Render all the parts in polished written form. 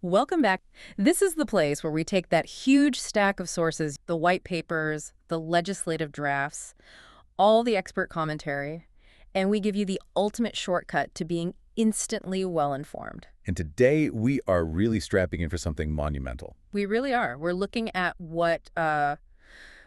Welcome back. This is the place where we take that huge stack of sources, the white papers, the legislative drafts, all the expert commentary, and we give you the ultimate shortcut to being instantly well-informed. And today, we are really strapping in for something monumental. We really are. We're looking at what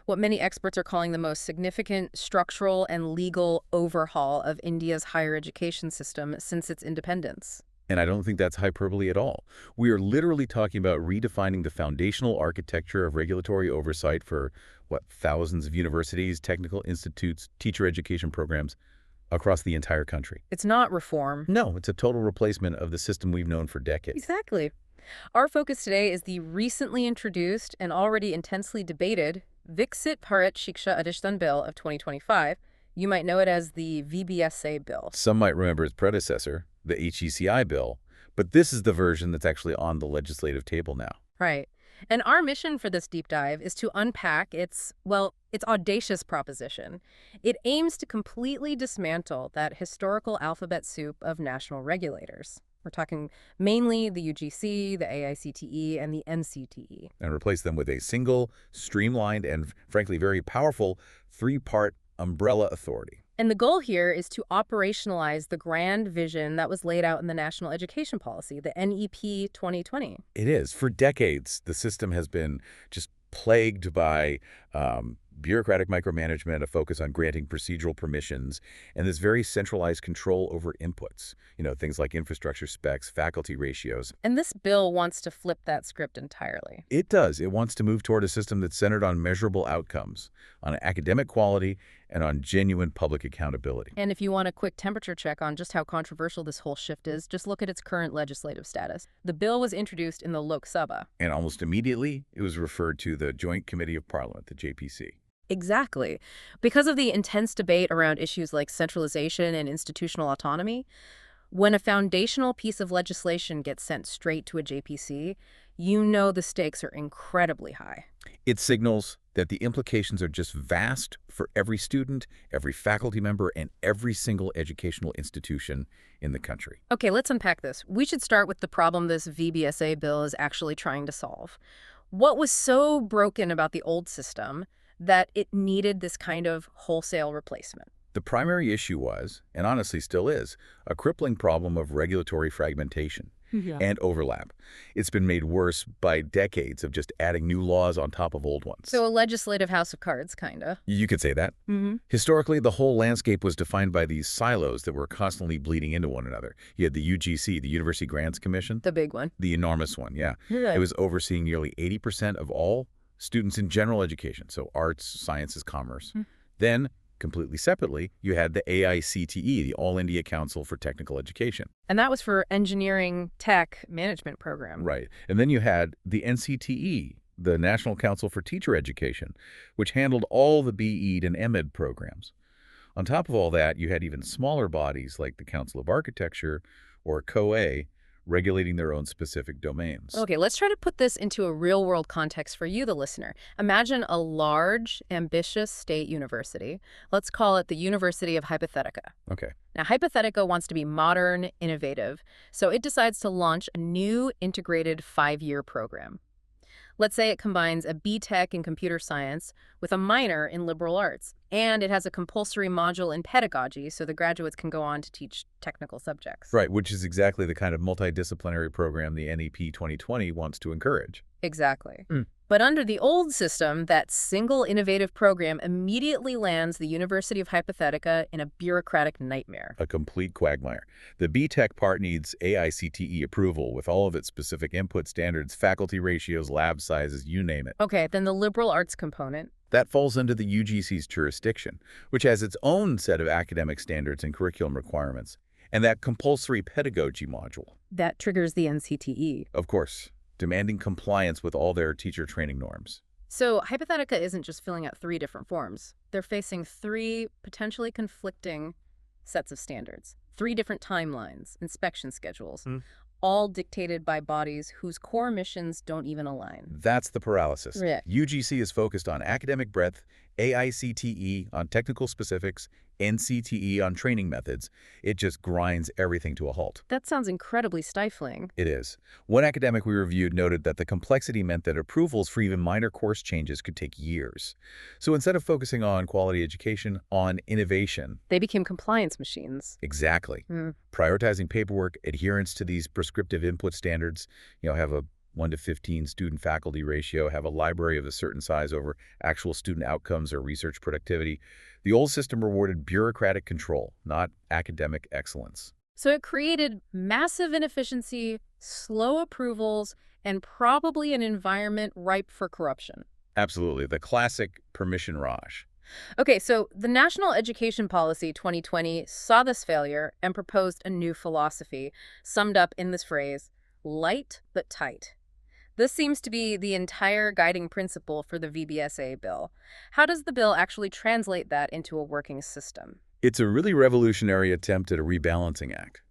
many experts are calling the most significant structural and legal overhaul of India's higher education system since its independence. And I don't think that's hyperbole at all. We are literally talking about redefining the foundational architecture of regulatory oversight for, thousands of universities, technical institutes, teacher education programs across the entire country. It's not reform. No, it's a total replacement of the system we've known for decades. Exactly. Our focus today is the recently introduced and already intensely debated Viksit Bharat Shiksha Adhishtan Bill of 2025. You might know it as the VBSA bill. Some might remember its predecessor, the HECI bill, but this is the version that's actually on the legislative table now. Right. And our mission for this deep dive is to unpack its audacious proposition. It aims to completely dismantle that historical alphabet soup of national regulators. We're talking mainly the UGC, the AICTE, and the NCTE. And replace them with a single, streamlined, and frankly very powerful three-part umbrella authority. And the goal here is to operationalize the grand vision that was laid out in the National Education Policy, the NEP 2020. It is. For decades, the system has been just plagued by bureaucratic micromanagement, a focus on granting procedural permissions, and this very centralized control over inputs. Things like infrastructure specs, faculty ratios. And this bill wants to flip that script entirely. It does. It wants to move toward a system that's centered on measurable outcomes, on academic quality, and on genuine public accountability. And if you want a quick temperature check on just how controversial this whole shift is, just look at its current legislative status. The bill was introduced in the Lok Sabha. And almost immediately, it was referred to the Joint Committee of Parliament, the JPC. Exactly. Because of the intense debate around issues like centralization and institutional autonomy, when a foundational piece of legislation gets sent straight to a JPC, you know the stakes are incredibly high. It signals that the implications are just vast for every student, every faculty member, and every single educational institution in the country. Okay, let's unpack this. We should start with the problem this VBSA bill is actually trying to solve. What was so broken about the old system that it needed this kind of wholesale replacement? The primary issue was, and honestly still is, a crippling problem of regulatory fragmentation and overlap. It's been made worse by decades of just adding new laws on top of old ones. So a legislative house of cards, kinda. You could say that. Historically, the whole landscape was defined by these silos that were constantly bleeding into one another. You had the UGC, the University Grants Commission. The big one. The enormous one, yeah. It was overseeing nearly 80% of all students in general education, so arts, sciences, commerce. Then, completely separately, you had the AICTE, the All India Council for Technical Education. And that was for engineering tech management program. Right. And then you had the NCTE, the National Council for Teacher Education, which handled all the BEd and MEd programs. On top of all that, you had even smaller bodies like the Council of Architecture or COA, regulating their own specific domains. Okay, let's try to put this into a real-world context for you, the listener. Imagine a large, ambitious state university. Let's call it the University of Hypothetica. Okay. Now, Hypothetica wants to be modern, innovative, so it decides to launch a new integrated 5-year program. Let's say it combines a B.Tech in computer science with a minor in liberal arts, and it has a compulsory module in pedagogy so the graduates can go on to teach technical subjects. Right, which is exactly the kind of multidisciplinary program the NEP 2020 wants to encourage. Exactly. But under the old system, that single innovative program immediately lands the University of Hypothetica in a bureaucratic nightmare. A complete quagmire. The B.Tech part needs AICTE approval with all of its specific input standards, faculty ratios, lab sizes, you name it. Okay, then the liberal arts component. That falls under the UGC's jurisdiction, which has its own set of academic standards and curriculum requirements, and that compulsory pedagogy module. That triggers the NCTE. Of course, demanding compliance with all their teacher training norms. So Hypothetica isn't just filling out 3 different forms. They're facing 3 potentially conflicting sets of standards, 3 different timelines, inspection schedules, all dictated by bodies whose core missions don't even align. That's the paralysis. Yeah. UGC is focused on academic breadth AICTE on technical specifics, NCTE on training methods. It just grinds everything to a halt. That sounds incredibly stifling. It is. One academic we reviewed noted that the complexity meant that approvals for even minor course changes could take years. So instead of focusing on quality education, on innovation. They became compliance machines. Exactly. Prioritizing paperwork, adherence to these prescriptive input standards, have a 1 to 15 student-faculty ratio, have a library of a certain size over actual student outcomes or research productivity. The old system rewarded bureaucratic control, not academic excellence. So it created massive inefficiency, slow approvals, and probably an environment ripe for corruption. Absolutely. The classic permission raj. Okay, so the National Education Policy 2020 saw this failure and proposed a new philosophy, summed up in this phrase, light but tight. This seems to be the entire guiding principle for the VBSA bill. How does the bill actually translate that into a working system? It's a really revolutionary attempt at a rebalancing act.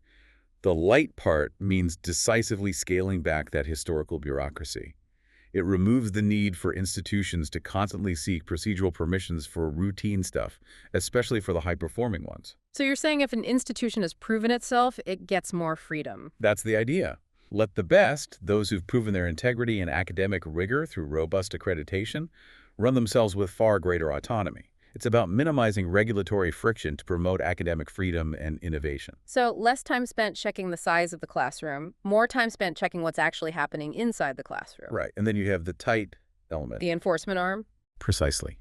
The light part means decisively scaling back that historical bureaucracy. It removes the need for institutions to constantly seek procedural permissions for routine stuff, especially for the high-performing ones. So you're saying if an institution has proven itself, it gets more freedom. That's the idea. Let the best, those who've proven their integrity and academic rigor through robust accreditation, run themselves with far greater autonomy. It's about minimizing regulatory friction to promote academic freedom and innovation. So less time spent checking the size of the classroom, more time spent checking what's actually happening inside the classroom. Right, and then you have the tight element. The enforcement arm? Precisely.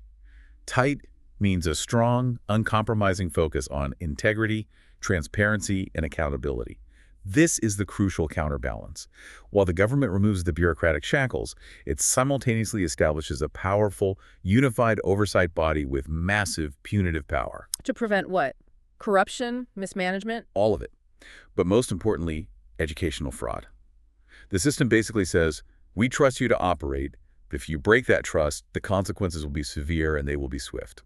Tight means a strong, uncompromising focus on integrity, transparency, and accountability. This is the crucial counterbalance. While the government removes the bureaucratic shackles, it simultaneously establishes a powerful, unified oversight body with massive punitive power. To prevent what? Corruption? Mismanagement? All of it. But most importantly, educational fraud. The system basically says, we trust you to operate, but if you break that trust, the consequences will be severe and they will be swift.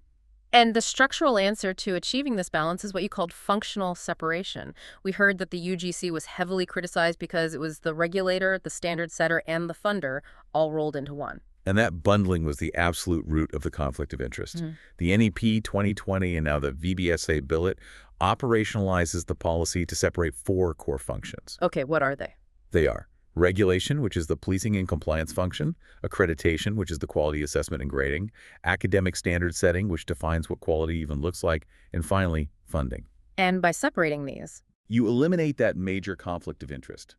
And the structural answer to achieving this balance is what you called functional separation. We heard that the UGC was heavily criticized because it was the regulator, the standard setter, and the funder all rolled into one. And that bundling was the absolute root of the conflict of interest. The NEP 2020 and now the VBSA bill operationalizes the policy to separate 4 core functions. Okay, what are they? They are regulation, which is the policing and compliance function, accreditation, which is the quality assessment and grading, academic standard setting, which defines what quality even looks like, and finally, funding. And by separating these, you eliminate that major conflict of interest.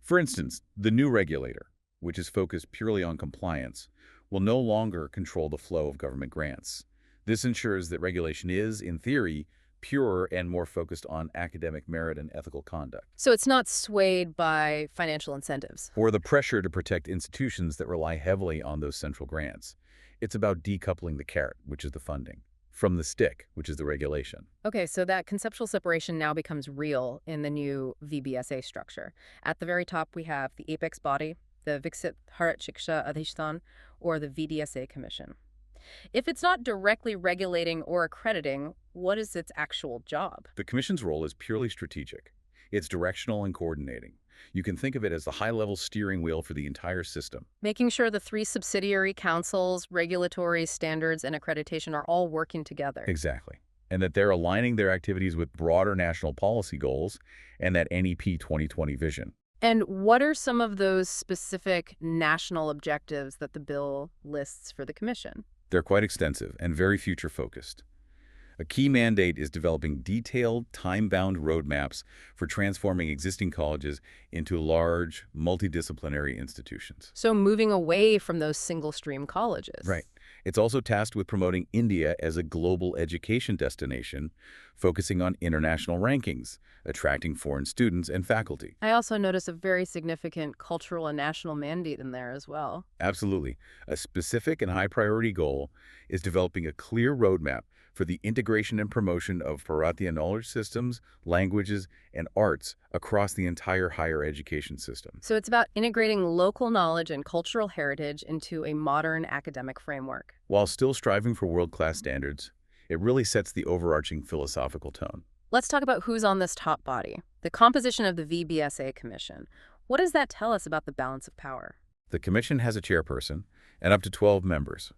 For instance, the new regulator, which is focused purely on compliance, will no longer control the flow of government grants. This ensures that regulation is, in theory, purer and more focused on academic merit and ethical conduct. So it's not swayed by financial incentives. Or the pressure to protect institutions that rely heavily on those central grants. It's about decoupling the carrot, which is the funding, from the stick, which is the regulation. Okay, so that conceptual separation now becomes real in the new VBSA structure. At the very top, we have the apex body, the Viksit Bharat Shiksha Adhishtan, or the VDSA Commission. If it's not directly regulating or accrediting, what is its actual job? The Commission's role is purely strategic. It's directional and coordinating. You can think of it as the high-level steering wheel for the entire system. Making sure the 3 subsidiary councils, regulatory standards, and accreditation are all working together. Exactly. And that they're aligning their activities with broader national policy goals and that NEP 2020 vision. And what are some of those specific national objectives that the bill lists for the Commission? They're quite extensive and very future-focused. A key mandate is developing detailed, time-bound roadmaps for transforming existing colleges into large, multidisciplinary institutions. So moving away from those single-stream colleges. Right. It's also tasked with promoting India as a global education destination, focusing on international rankings, attracting foreign students and faculty. I also notice a very significant cultural and national mandate in there as well. Absolutely. A specific and high-priority goal is developing a clear roadmap for the integration and promotion of Bharatiya knowledge systems, languages, and arts across the entire higher education system. So it's about integrating local knowledge and cultural heritage into a modern academic framework. While still striving for world-class standards, it really sets the overarching philosophical tone. Let's talk about who's on this top body, the composition of the VBSA Commission. What does that tell us about the balance of power? The Commission has a chairperson and up to 12 members.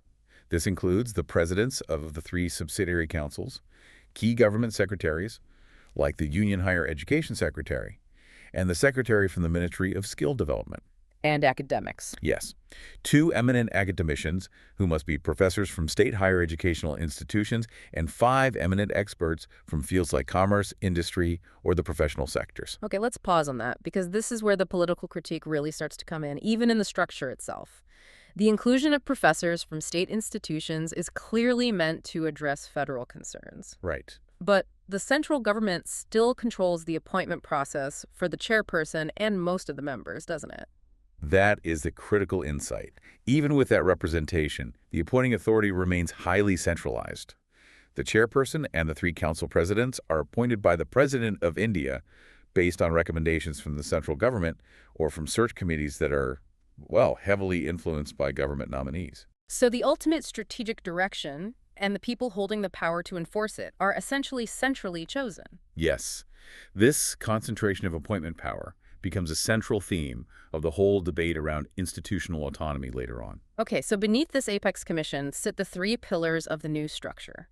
This includes the presidents of the 3 subsidiary councils, key government secretaries, like the Union Higher Education Secretary, and the secretary from the Ministry of Skill Development. And academics. Yes. 2 eminent academicians who must be professors from state higher educational institutions, and 5 eminent experts from fields like commerce, industry, or the professional sectors. Okay, let's pause on that, because this is where the political critique really starts to come in, even in the structure itself. The inclusion of professors from state institutions is clearly meant to address federal concerns. Right. But the central government still controls the appointment process for the chairperson and most of the members, doesn't it? That is the critical insight. Even with that representation, the appointing authority remains highly centralized. The chairperson and the 3 council presidents are appointed by the President of India based on recommendations from the central government or from search committees that are, well, heavily influenced by government nominees. So the ultimate strategic direction and the people holding the power to enforce it are essentially centrally chosen. Yes, this concentration of appointment power becomes a central theme of the whole debate around institutional autonomy later on. Okay, so beneath this Apex Commission sit the 3 pillars of the new structure.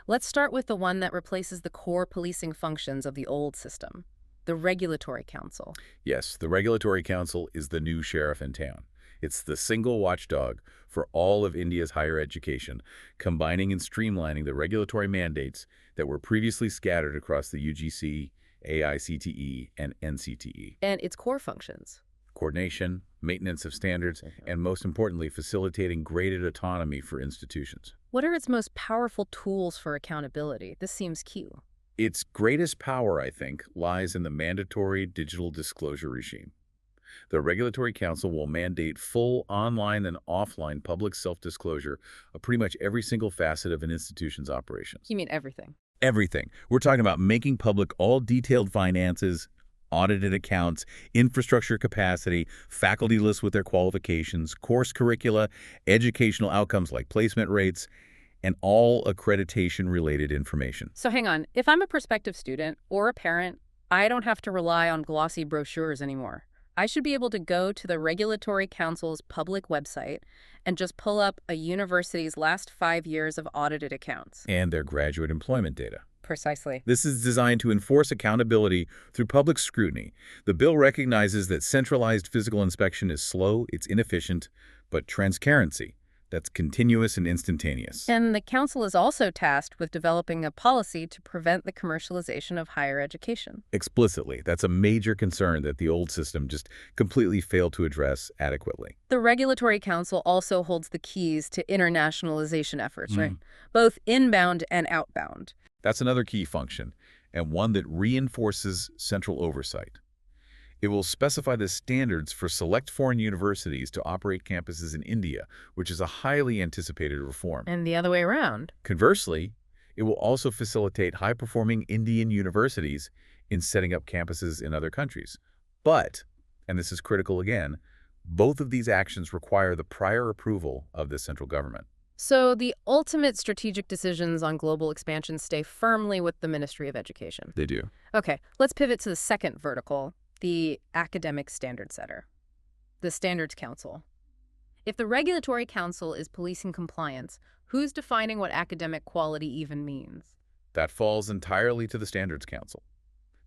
Let's start with the one that replaces the core policing functions of the old system, the Regulatory Council. Yes, the Regulatory Council is the new sheriff in town. It's the single watchdog for all of India's higher education, combining and streamlining the regulatory mandates that were previously scattered across the UGC, AICTE, and NCTE. And its core functions. Coordination, maintenance of standards, and most importantly, facilitating graded autonomy for institutions. What are its most powerful tools for accountability? This seems key. Its greatest power, I think, lies in the mandatory digital disclosure regime. The Regulatory Council will mandate full online and offline public self-disclosure of pretty much every single facet of an institution's operations. You mean everything? Everything. We're talking about making public all detailed finances, audited accounts, infrastructure capacity, faculty lists with their qualifications, course curricula, educational outcomes like placement rates, and all accreditation-related information. So hang on, if I'm a prospective student or a parent, I don't have to rely on glossy brochures anymore. I should be able to go to the Regulatory Council's public website and just pull up a university's last 5 years of audited accounts. And their graduate employment data. Precisely. This is designed to enforce accountability through public scrutiny. The bill recognizes that centralized physical inspection is slow, it's inefficient, but transparency, that's continuous and instantaneous. And the council is also tasked with developing a policy to prevent the commercialization of higher education. Explicitly, that's a major concern that the old system just completely failed to address adequately. The Regulatory Council also holds the keys to internationalization efforts, right? Both inbound and outbound. That's another key function, and one that reinforces central oversight. It will specify the standards for select foreign universities to operate campuses in India, which is a highly anticipated reform. And the other way around. Conversely, it will also facilitate high-performing Indian universities in setting up campuses in other countries. But, and this is critical again, both of these actions require the prior approval of the central government. So the ultimate strategic decisions on global expansion stay firmly with the Ministry of Education. They do. Okay, let's pivot to the second vertical, the academic standard setter, the Standards Council. If the Regulatory Council is policing compliance, who's defining what academic quality even means? That falls entirely to the Standards Council.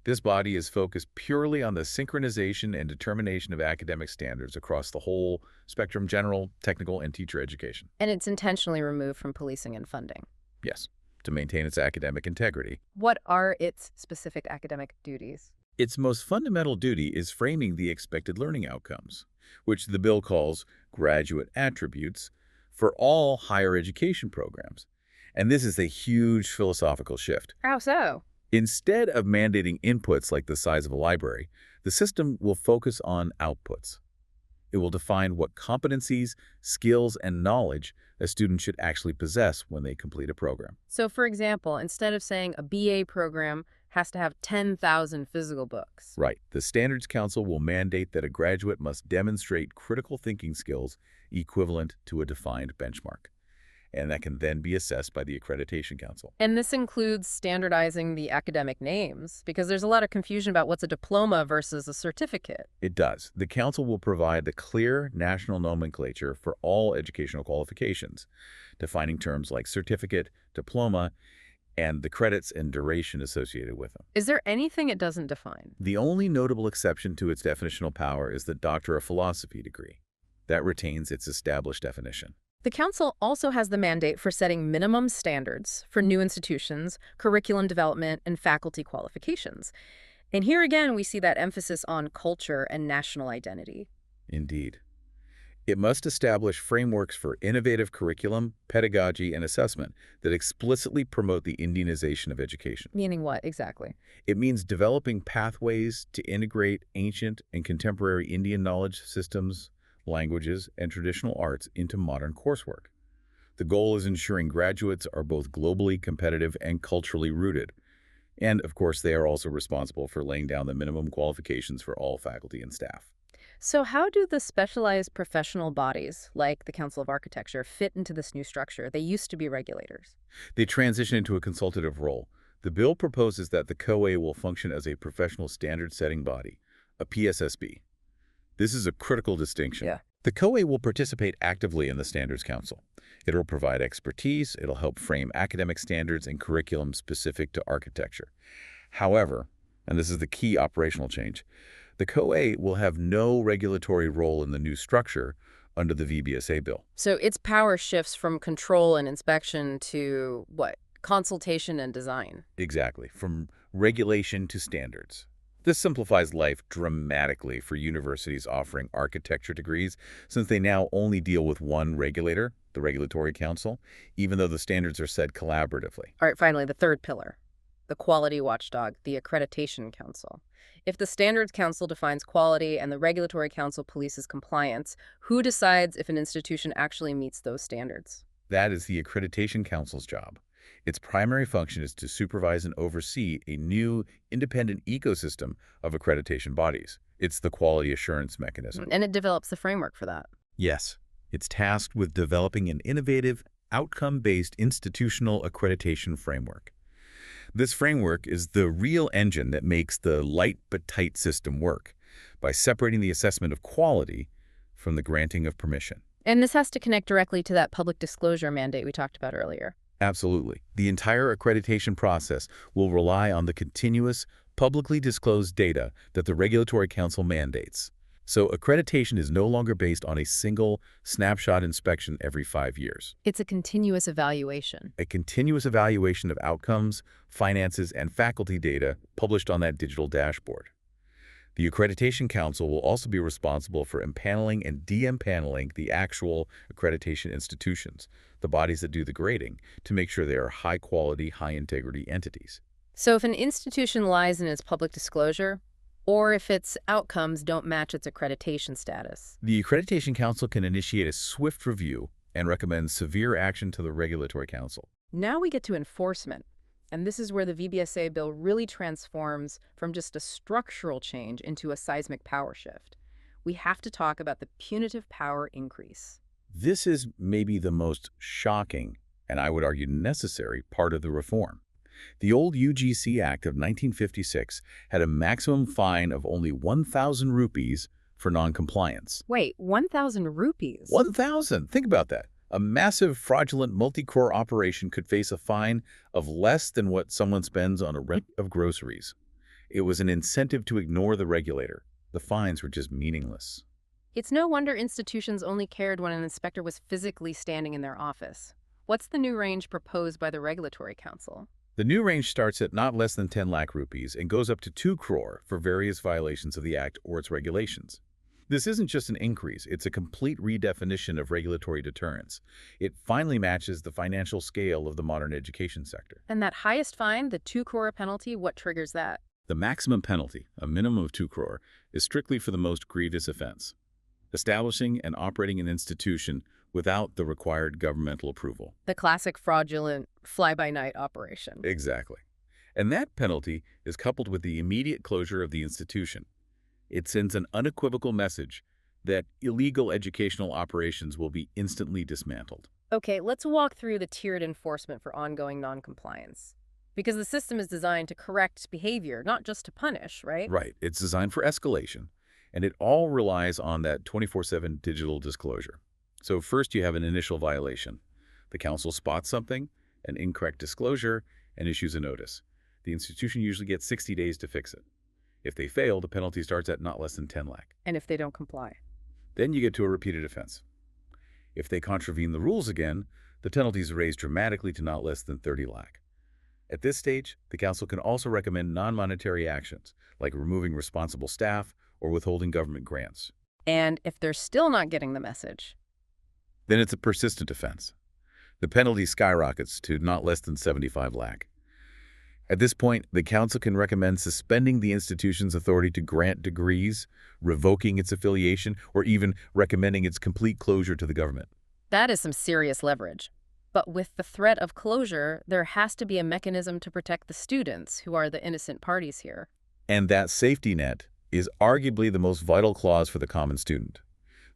This body is focused purely on the synchronization and determination of academic standards across the whole spectrum: general, technical, and teacher education. And it's intentionally removed from policing and funding. Yes, to maintain its academic integrity. What are its specific academic duties? Its most fundamental duty is framing the expected learning outcomes, which the bill calls graduate attributes, for all higher education programs. And this is a huge philosophical shift. How so? Instead of mandating inputs like the size of a library, the system will focus on outputs. It will define what competencies, skills, and knowledge a student should actually possess when they complete a program. So, for example, instead of saying a BA program has to have 10,000 physical books. Right. The Standards Council will mandate that a graduate must demonstrate critical thinking skills equivalent to a defined benchmark. and that can then be assessed by the Accreditation Council. And this includes standardizing the academic names, because there's a lot of confusion about what's a diploma versus a certificate. It does. The Council will provide the clear national nomenclature for all educational qualifications, defining terms like certificate, diploma, and the credits and duration associated with them. Is there anything it doesn't define? The only notable exception to its definitional power is the Doctor of Philosophy degree. That retains its established definition. The Council also has the mandate for setting minimum standards for new institutions, curriculum development, and faculty qualifications. And here again, we see that emphasis on culture and national identity. Indeed. It must establish frameworks for innovative curriculum, pedagogy, and assessment that explicitly promote the Indianization of education. Meaning what, exactly? It means developing pathways to integrate ancient and contemporary Indian knowledge systems, languages, and traditional arts into modern coursework. The goal is ensuring graduates are both globally competitive and culturally rooted. And, of course, they are also responsible for laying down the minimum qualifications for all faculty and staff. So how do the specialized professional bodies, like the Council of Architecture, fit into this new structure? They used to be regulators. They transition into a consultative role. The bill proposes that the COA will function as a professional standard-setting body, a PSSB. This is a critical distinction. Yeah. The COA will participate actively in the Standards Council. It'll provide expertise, it'll help frame academic standards and curriculum specific to architecture. However, and this is the key operational change, the COA will have no regulatory role in the new structure under the VBSA bill. So its power shifts from control and inspection to, what, consultation and design? Exactly, from regulation to standards. This simplifies life dramatically for universities offering architecture degrees, since they now only deal with one regulator, the Regulatory Council, even though the standards are set collaboratively. All right, finally, the third pillar, the quality watchdog, the Accreditation Council. If the Standards Council defines quality and the Regulatory Council polices compliance, who decides if an institution actually meets those standards? That is the Accreditation Council's job. Its primary function is to supervise and oversee a new, independent ecosystem of accreditation bodies. It's the quality assurance mechanism. And it develops the framework for that. Yes, it's tasked with developing an innovative, outcome-based institutional accreditation framework. This framework is the real engine that makes the light but tight system work by separating the assessment of quality from the granting of permission. And this has to connect directly to that public disclosure mandate we talked about earlier. Absolutely. The entire accreditation process will rely on the continuous, publicly disclosed data that the Regulatory Council mandates. So accreditation is no longer based on a single snapshot inspection every 5 years. It's a continuous evaluation. A continuous evaluation of outcomes, finances, and faculty data published on that digital dashboard. The Accreditation Council will also be responsible for impaneling and de-impaneling the actual accreditation institutions, the bodies that do the grading, to make sure they are high-quality, high-integrity entities. So if an institution lies in its public disclosure, or if its outcomes don't match its accreditation status, the Accreditation Council can initiate a swift review and recommend severe action to the Regulatory Council. now we get to enforcement. And this is where the VBSA bill really transforms from just a structural change into a seismic power shift. We have to talk about the punitive power increase. This is maybe the most shocking, and I would argue necessary, part of the reform. The old UGC Act of 1956 had a maximum fine of only 1,000 rupees for noncompliance. Wait, 1,000 rupees? 1,000! Think about that. A massive fraudulent multi-crore operation could face a fine of less than what someone spends on a rent of groceries. It was an incentive to ignore the regulator. The fines were just meaningless. It's no wonder institutions only cared when an inspector was physically standing in their office. What's the new range proposed by the Regulatory Council? The new range starts at not less than 10 lakh rupees and goes up to 2 crore for various violations of the Act or its regulations. This isn't just an increase, it's a complete redefinition of regulatory deterrence. It finally matches the financial scale of the modern education sector. And that highest fine, the 2 crore penalty, what triggers that? The maximum penalty, a minimum of 2 crore, is strictly for the most grievous offense: establishing and operating an institution without the required governmental approval. The classic fraudulent fly-by-night operation. Exactly. And that penalty is coupled with the immediate closure of the institution. It sends an unequivocal message that illegal educational operations will be instantly dismantled. Okay, let's walk through the tiered enforcement for ongoing noncompliance. Because the system is designed to correct behavior, not just to punish, right? Right. It's designed for escalation, and it all relies on that 24/7 digital disclosure. So first you have an initial violation. The council spots something, an incorrect disclosure, and issues a notice. The institution usually gets 60 days to fix it. If they fail, the penalty starts at not less than 10 lakh. And if they don't comply. Then you get to a repeated offense. If they contravene the rules again, the penalty is raised dramatically to not less than 30 lakh. At this stage, the council can also recommend non-monetary actions, like removing responsible staff or withholding government grants. And if they're still not getting the message, Then it's a persistent offense. The penalty skyrockets to not less than 75 lakh. At this point, the council can recommend suspending the institution's authority to grant degrees, revoking its affiliation, or even recommending its complete closure to the government. that is some serious leverage. But with the threat of closure, there has to be a mechanism to protect the students, who are the innocent parties here. And that safety net is arguably the most vital clause for the common student.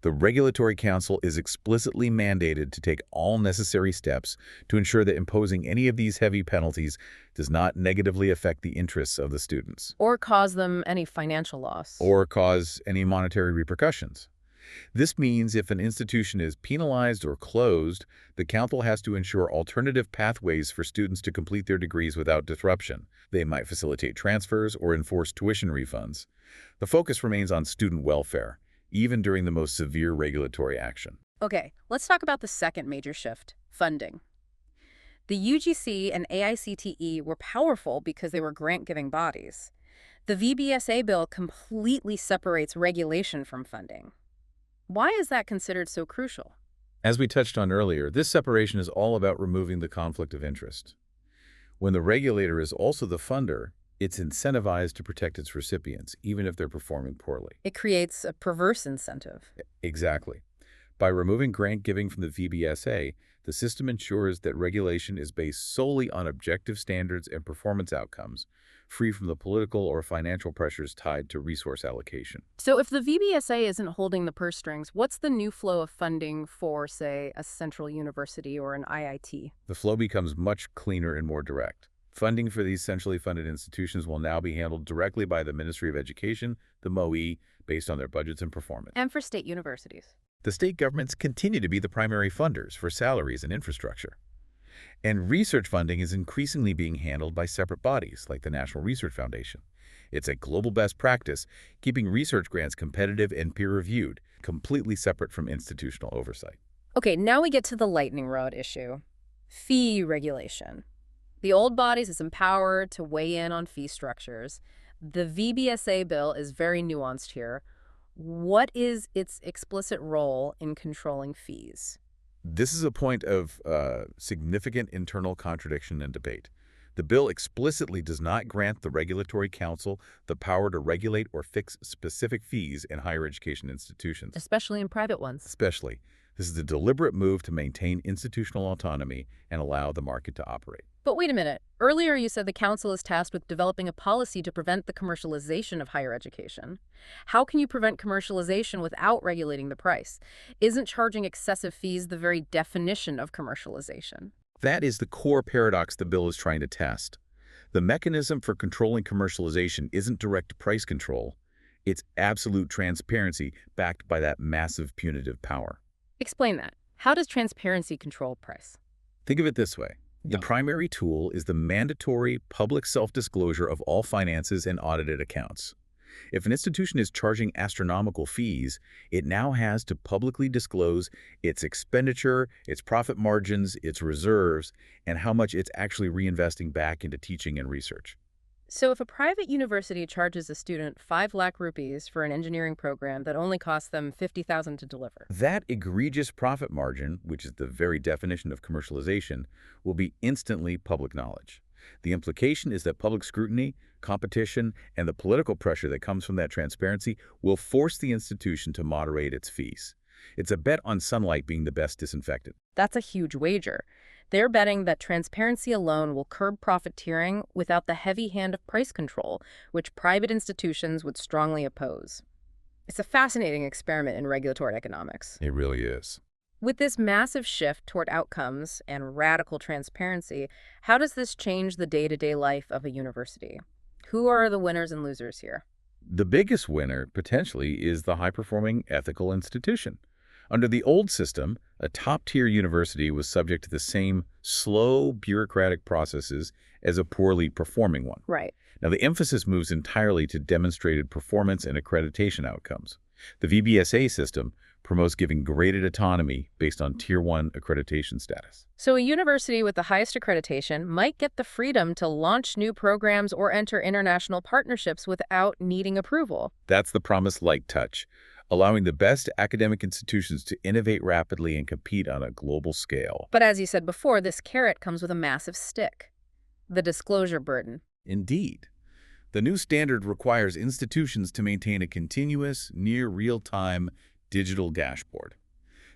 The Regulatory Council is explicitly mandated to take all necessary steps to ensure that imposing any of these heavy penalties does not negatively affect the interests of the students Or cause them any financial loss. or cause any monetary repercussions. This means if an institution is penalized or closed, the council has to ensure alternative pathways for students to complete their degrees without disruption. They might facilitate transfers or enforce tuition refunds. The focus remains on student welfare, even during the most severe regulatory action. Okay, let's talk about the second major shift, funding. The UGC and AICTE were powerful because they were grant-giving bodies. The VBSA bill completely separates regulation from funding. Why is that considered so crucial? As we touched on earlier, this separation is all about removing the conflict of interest. When the regulator is also the funder, it's incentivized to protect its recipients, even if they're performing poorly. It creates a perverse incentive. Exactly. By removing grant giving from the VBSA, the system ensures that regulation is based solely on objective standards and performance outcomes, free from the political or financial pressures tied to resource allocation. So if the VBSA isn't holding the purse strings, what's the new flow of funding for, say, a central university or an IIT? The flow becomes much cleaner and more direct. Funding for these centrally funded institutions will now be handled directly by the Ministry of Education, the MOE, based on their budgets and performance. And for state universities. The state governments continue to be the primary funders for salaries and infrastructure. And research funding is increasingly being handled by separate bodies, like the National Research Foundation. It's a global best practice, keeping research grants competitive and peer-reviewed, completely separate from institutional oversight. Okay, now we get to the lightning rod issue. Fee regulation. The old bodies is empowered to weigh in on fee structures. The VBSA bill is very nuanced here. What is its explicit role in controlling fees? This is a point of significant internal contradiction and debate. The bill explicitly does not grant the Regulatory Council the power to regulate or fix specific fees in higher education institutions. Especially in private ones. Especially. This is a deliberate move to maintain institutional autonomy and allow the market to operate. But wait a minute. Earlier you said the council is tasked with developing a policy to prevent the commercialization of higher education. How can you prevent commercialization without regulating the price? Isn't charging excessive fees the very definition of commercialization? That is the core paradox the bill is trying to test. The mechanism for controlling commercialization isn't direct price control. It's absolute transparency backed by that massive punitive power. Explain that. How does transparency control price? Think of it this way. The primary tool is the mandatory public self-disclosure of all finances and audited accounts. If an institution is charging astronomical fees, it now has to publicly disclose its expenditure, its profit margins, its reserves, and how much it's actually reinvesting back into teaching and research. So if a private university charges a student 5 lakh rupees for an engineering program that only costs them 50,000 to deliver, That egregious profit margin, which is the very definition of commercialization, will be instantly public knowledge. The implication is that public scrutiny, competition, and the political pressure that comes from that transparency will force the institution to moderate its fees. It's a bet on sunlight being the best disinfectant. that's a huge wager. They're betting that transparency alone will curb profiteering without the heavy hand of price control, which private institutions would strongly oppose. It's a fascinating experiment in regulatory economics. It really is. With this massive shift toward outcomes and radical transparency, how does this change the day-to-day life of a university? Who are the winners and losers here? The biggest winner, potentially, is the high-performing ethical institution. Under the old system, a top-tier university was subject to the same slow, bureaucratic processes as a poorly performing one. Right. Now, the emphasis moves entirely to demonstrated performance and accreditation outcomes. The VBSA system promotes giving graded autonomy based on Tier 1 accreditation status. So a university with the highest accreditation might get the freedom to launch new programs or enter international partnerships without needing approval. That's the promised light touch, allowing the best academic institutions to innovate rapidly and compete on a global scale. But as you said before, this carrot comes with a massive stick: the disclosure burden. Indeed. The new standard requires institutions to maintain a continuous, near real-time digital dashboard.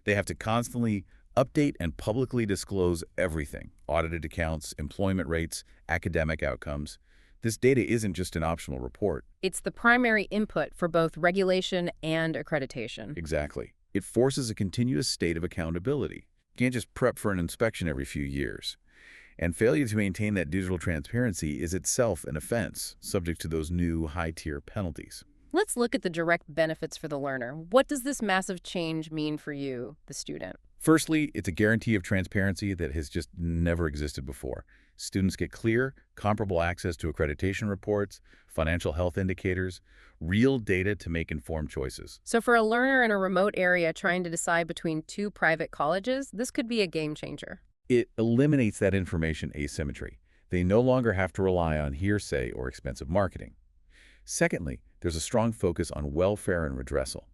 They have to constantly update and publicly disclose everything: audited accounts, employment rates, academic outcomes. This data isn't just an optional report. It's the primary input for both regulation and accreditation. Exactly. It forces a continuous state of accountability. You can't just prep for an inspection every few years. And failure to maintain that digital transparency is itself an offense, subject to those new high-tier penalties. Let's look at the direct benefits for the learner. What does this massive change mean for you, the student? Firstly, it's a guarantee of transparency that has just never existed before. Students get clear, comparable access to accreditation reports, financial health indicators, real data to make informed choices. So for a learner in a remote area trying to decide between two private colleges, this could be a game changer. It eliminates that information asymmetry. They no longer have to rely on hearsay or expensive marketing. Secondly, there's a strong focus on welfare and redressal.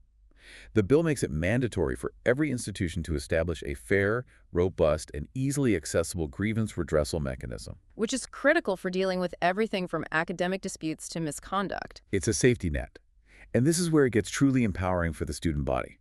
The bill makes it mandatory for every institution to establish a fair, robust, and easily accessible grievance redressal mechanism. Which is critical for dealing with everything from academic disputes to misconduct. It's a safety net. And this is where it gets truly empowering for the student body.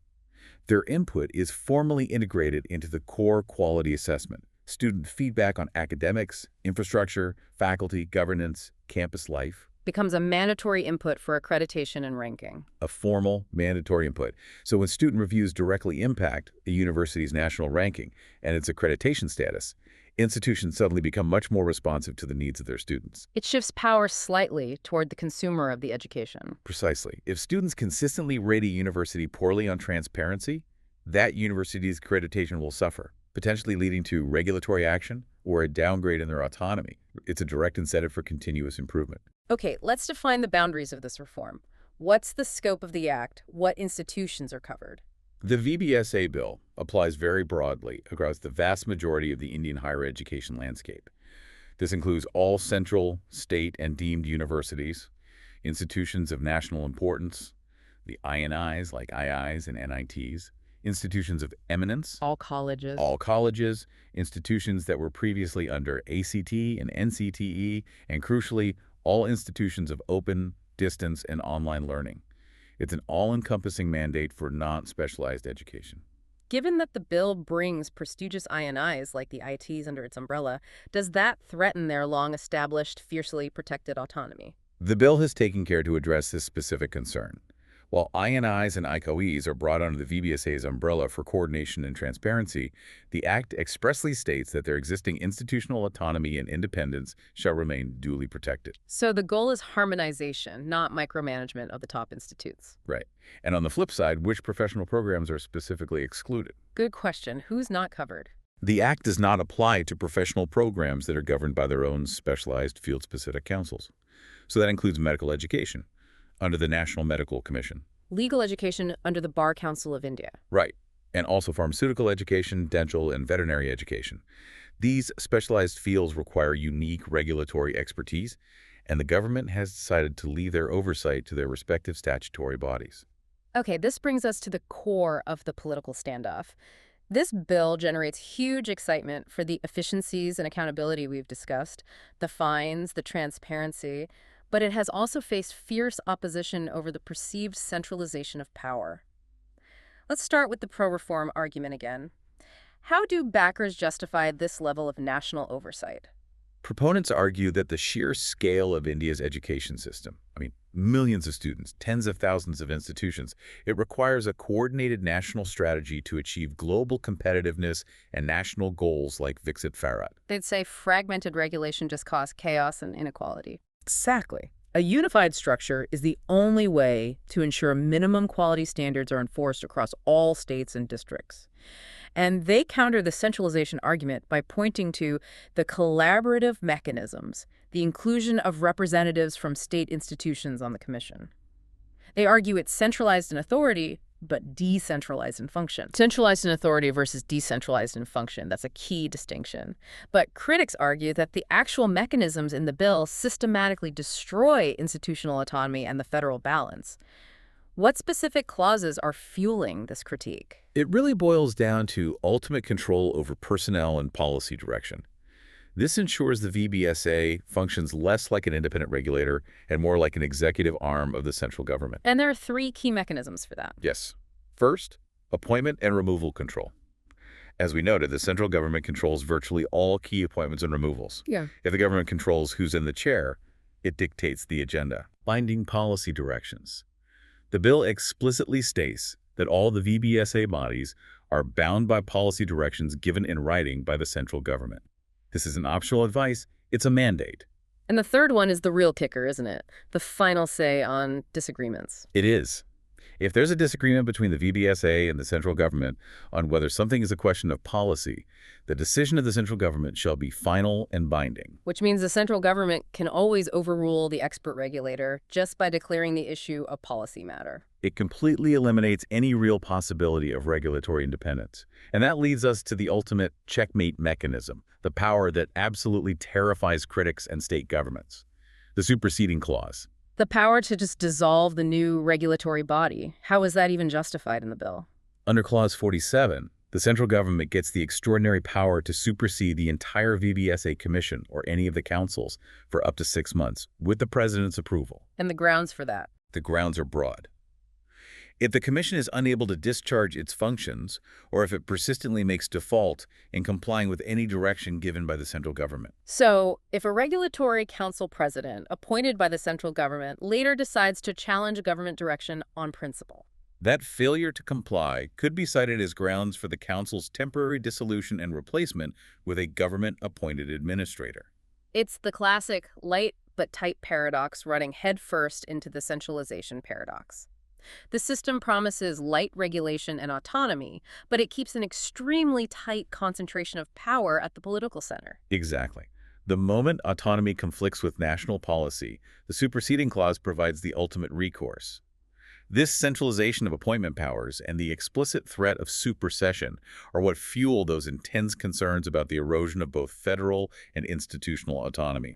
Their input is formally integrated into the core quality assessment: student feedback on academics, infrastructure, faculty, governance, campus life. Becomes a mandatory input for accreditation and ranking. A formal, mandatory input. So when student reviews directly impact a university's national ranking and its accreditation status, institutions suddenly become much more responsive to the needs of their students. It shifts power slightly toward the consumer of the education. Precisely. If students consistently rate a university poorly on transparency, that university's accreditation will suffer, potentially leading to regulatory action or a downgrade in their autonomy. It's a direct incentive for continuous improvement. Okay, let's define the boundaries of this reform. What's the scope of the act? What institutions are covered? The VBSA bill applies very broadly across the vast majority of the Indian higher education landscape. This includes all central, state, and deemed universities, institutions of national importance, the INIs like IIs and NITs, institutions of eminence, All colleges, institutions that were previously under ACT and NCTE, and crucially, all institutions of open, distance, and online learning. It's an all-encompassing mandate for non-specialized education. Given that the bill brings prestigious INIs like the ITs under its umbrella, does that threaten their long-established, fiercely protected autonomy? The bill has taken care to address this specific concern. While INIs and ICOEs are brought under the VBSA's umbrella for coordination and transparency, the Act expressly states that their existing institutional autonomy and independence shall remain duly protected. So the goal is harmonization, not micromanagement of the top institutes. Right. And on the flip side, which professional programs are specifically excluded? Good question. Who's not covered? The Act does not apply to professional programs that are governed by their own specialized field-specific councils. So that includes medical education, under the National Medical Commission. Legal education under the Bar Council of India. Right. And also pharmaceutical education, dental, and veterinary education. These specialized fields require unique regulatory expertise, and the government has decided to leave their oversight to their respective statutory bodies. Okay, this brings us to the core of the political standoff. This bill generates huge excitement for the efficiencies and accountability we've discussed, the fines, the transparency, but it has also faced fierce opposition over the perceived centralization of power. Let's start with the pro-reform argument again. How do backers justify this level of national oversight? Proponents argue that the sheer scale of India's education system, millions of students, tens of thousands of institutions, it requires a coordinated national strategy to achieve global competitiveness and national goals like Viksit Bharat. They'd say fragmented regulation just caused chaos and inequality. Exactly. A unified structure is the only way to ensure minimum quality standards are enforced across all states and districts. And they counter the centralization argument by pointing to the collaborative mechanisms, the inclusion of representatives from state institutions on the commission. They argue it's centralized in authority, but decentralized in function. Centralized in authority versus decentralized in function, that's a key distinction. But critics argue that the actual mechanisms in the bill systematically destroy institutional autonomy and the federal balance. What specific clauses are fueling this critique? It really boils down to ultimate control over personnel and policy direction. This ensures the VBSA functions less like an independent regulator and more like an executive arm of the central government. And there are three key mechanisms for that. Yes. First, appointment and removal control. As we noted, the central government controls virtually all key appointments and removals. Yeah. If the government controls who's in the chair, it dictates the agenda. Binding policy directions. The bill explicitly states that all the VBSA bodies are bound by policy directions given in writing by the central government. This isn't optional advice, it's a mandate. And the third one is the real kicker, isn't it? The final say on disagreements. It is. If there's a disagreement between the VBSA and the central government on whether something is a question of policy, the decision of the central government shall be final and binding. Which means the central government can always overrule the expert regulator just by declaring the issue a policy matter. It completely eliminates any real possibility of regulatory independence. And that leads us to the ultimate checkmate mechanism, the power that absolutely terrifies critics and state governments, the superseding clause. The power to just dissolve the new regulatory body. How is that even justified in the bill? Under Clause 47, the central government gets the extraordinary power to supersede the entire VBSA commission or any of the councils for up to 6 months with the president's approval. And the grounds for that? The grounds are broad. If the commission is unable to discharge its functions, or if it persistently makes default in complying with any direction given by the central government. So, if a regulatory council president appointed by the central government later decides to challenge government direction on principle, that failure to comply could be cited as grounds for the council's temporary dissolution and replacement with a government-appointed administrator. It's the classic light but tight paradox running headfirst into the centralization paradox. The system promises light regulation and autonomy, but it keeps an extremely tight concentration of power at the political center. Exactly. The moment autonomy conflicts with national policy, the superseding clause provides the ultimate recourse. This centralization of appointment powers and the explicit threat of supersession are what fuel those intense concerns about the erosion of both federal and institutional autonomy.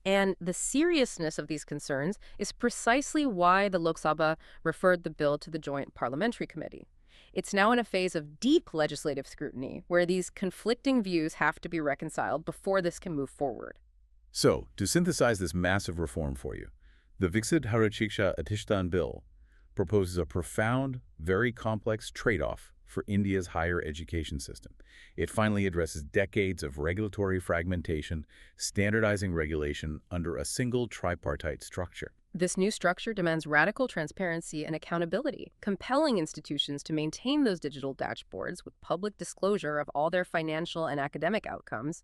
And the seriousness of these concerns is precisely why the Lok Sabha referred the bill to the Joint Parliamentary Committee. It's now in a phase of deep legislative scrutiny, where these conflicting views have to be reconciled before this can move forward. So, to synthesize this massive reform for you, the Viksit Bharat Shiksha Adhishtan bill proposes a profound, very complex trade-off for India's higher education system. It finally addresses decades of regulatory fragmentation, standardizing regulation under a single tripartite structure. This new structure demands radical transparency and accountability, compelling institutions to maintain those digital dashboards with public disclosure of all their financial and academic outcomes,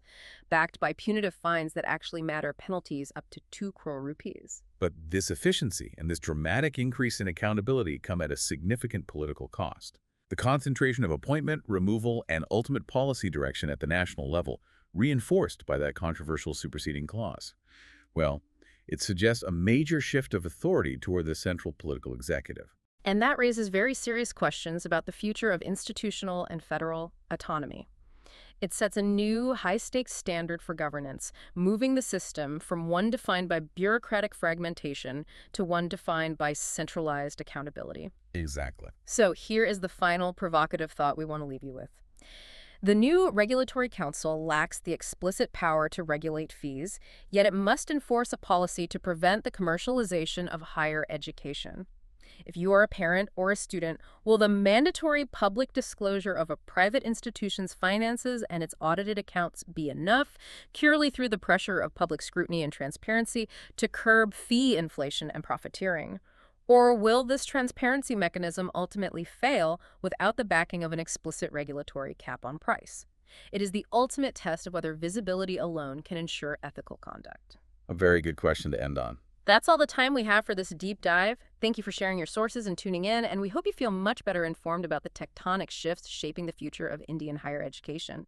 backed by punitive fines that actually matter, penalties up to 2 crore rupees. But this efficiency and this dramatic increase in accountability come at a significant political cost. The concentration of appointment, removal, and ultimate policy direction at the national level, reinforced by that controversial superseding clause. Well, it suggests a major shift of authority toward the central political executive. And that raises very serious questions about the future of institutional and federal autonomy. It sets a new high-stakes standard for governance, moving the system from one defined by bureaucratic fragmentation to one defined by centralized accountability. Exactly. So here is the final provocative thought we want to leave you with. The new regulatory council lacks the explicit power to regulate fees, yet it must enforce a policy to prevent the commercialization of higher education. If you are a parent or a student, will the mandatory public disclosure of a private institution's finances and its audited accounts be enough, purely through the pressure of public scrutiny and transparency, to curb fee inflation and profiteering? Or will this transparency mechanism ultimately fail without the backing of an explicit regulatory cap on price? It is the ultimate test of whether visibility alone can ensure ethical conduct. A very good question to end on. That's all the time we have for this deep dive. Thank you for sharing your sources and tuning in, and we hope you feel much better informed about the tectonic shifts shaping the future of Indian higher education.